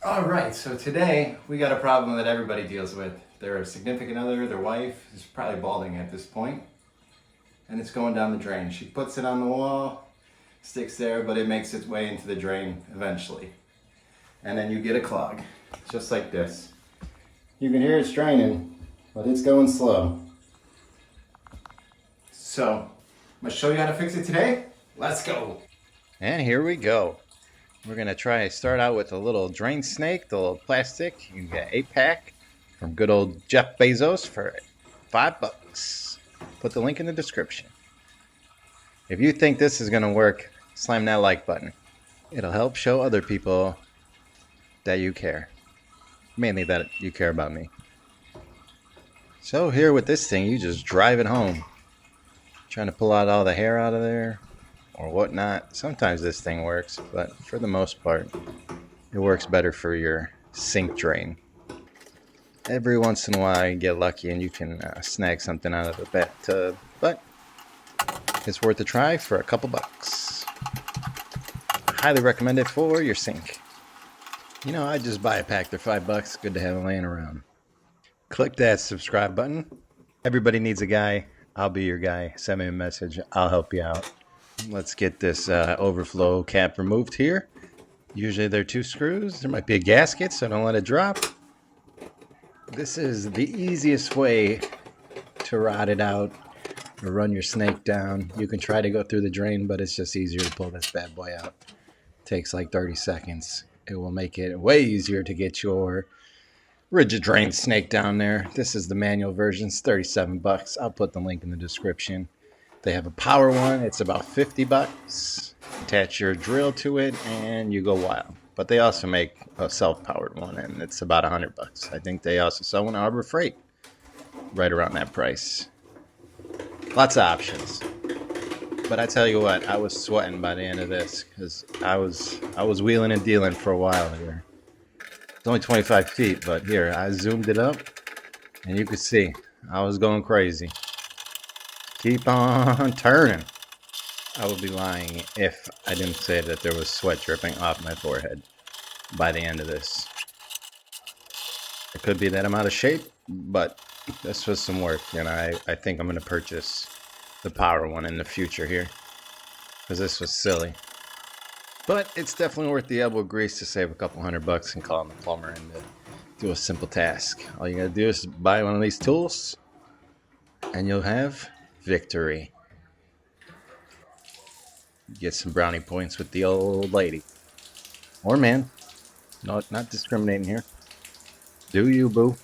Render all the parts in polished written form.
All right, so today we got a problem that everybody deals with. Their significant other, their wife, is probably balding at this point, and it's going down the drain. She puts it on the wall, sticks there, but it makes its way into the drain eventually. And then you get a clog, just like this. You can hear it's draining, but it's going slow. So, I'm gonna show you how to fix it today. Let's go. And here we go. We're going to start out with a little drain snake, the little plastic. You can get 8-pack from good old Jeff Bezos for $5. Put the link in the description. If you think this is going to work, slam that like button. It'll help show other people that you care. Mainly that you care about me. So here with this thing, you just drive it home. Trying to pull out all the hair out of there or whatnot. Sometimes this thing works, but for the most part, it works better for your sink drain. Every once in a while, you get lucky and you can snag something out of the bathtub, but it's worth a try for a couple bucks. Highly recommend it for your sink. You know, I just buy a pack. They're $5. Good to have them laying around. Click that subscribe button. Everybody needs a guy. I'll be your guy. Send me a message. I'll help you out. Let's get this overflow cap removed here. Usually there are 2 screws. There might be a gasket, so don't let it drop. This is the easiest way to rot it out or run your snake down. You can try to go through the drain, but it's just easier to pull this bad boy out. Takes like 30 seconds. It will make it way easier to get your rigid drain snake down there. This is the manual version. It's $37. I'll put the link in the description. They have a power one. It's about $50. Attach your drill to it and you go wild. But they also make a self-powered one and it's about $100. I think they also sell one at Harbor Freight. Right around that price. Lots of options. But I tell you what, I was sweating by the end of this because I was wheeling and dealing for a while here. It's only 25 feet, but here, I zoomed it up and you could see I was going crazy. Keep on turning. I would be lying if I didn't say that there was sweat dripping off my forehead by the end of this. It could be that I'm out of shape, but this was some work, and I think I'm going to purchase the power one in the future here because this was silly. But it's definitely worth the elbow grease to save a couple $100 and call in the plumber and do a simple task. All you got to do is buy one of these tools and you'll have victory. Get some brownie points with the old lady. Or man. No, not discriminating here. Do you, boo?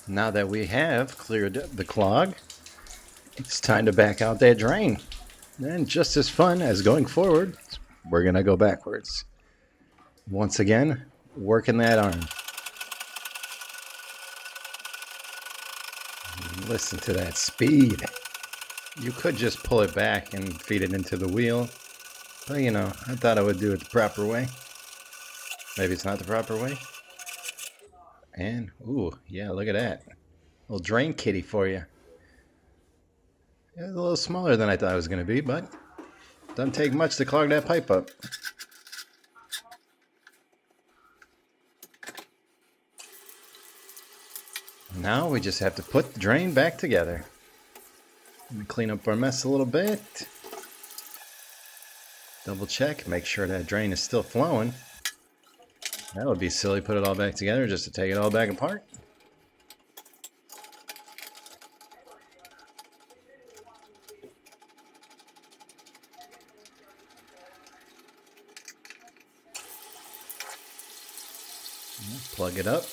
Now that we have cleared the clog, it's time to back out that drain. And just as fun as going forward, we're going to go backwards. Once again, working that arm. Listen to that speed. You could just pull it back and feed it into the wheel. But you know, I thought I would do it the proper way. Maybe it's not the proper way. And, ooh, yeah, look at that. Little drain kitty for you. It's a little smaller than I thought it was going to be, but doesn't take much to clog that pipe up. Now we just have to put the drain back together. Let me clean up our mess a little bit. Double check, make sure that drain is still flowing. That would be silly, put it all back together just to take it all back apart. Plug it up.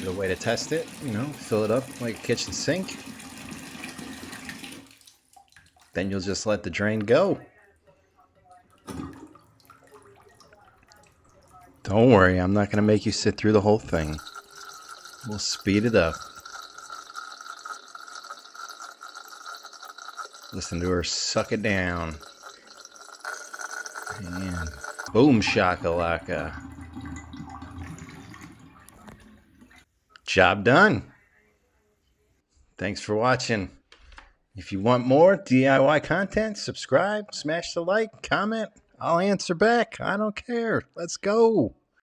Good way to test it, you know, fill it up like a kitchen sink. Then you'll just let the drain go. Don't worry, I'm not going to make you sit through the whole thing. We'll speed it up. Listen to her suck it down. And boom shakalaka. Job done. Thanks for watching. If you want more DIY content, subscribe, smash the like, comment. I'll answer back. I don't care. Let's go.